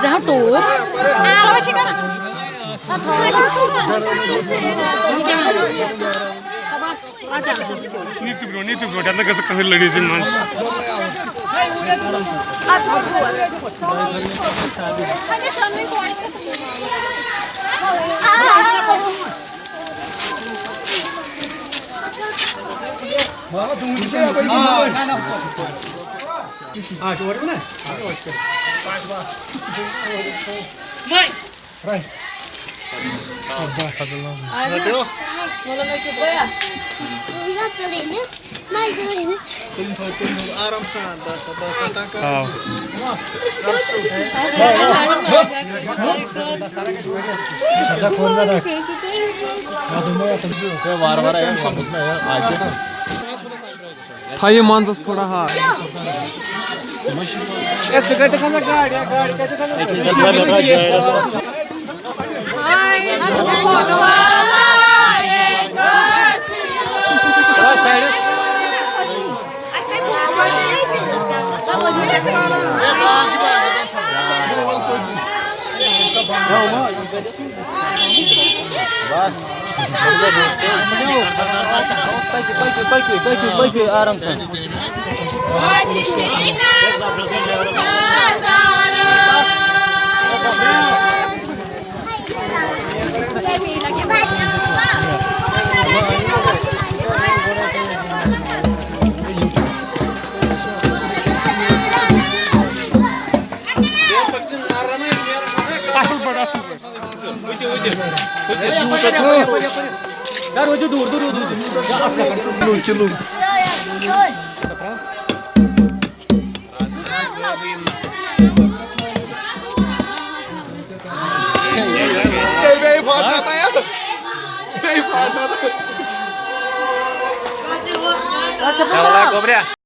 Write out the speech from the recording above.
Jangan tuh. Ah, lo sih kan? NITI bro, datang ke sekolah ladies and mans. आराम से Thai मानस थोड़ा हाँ आराम से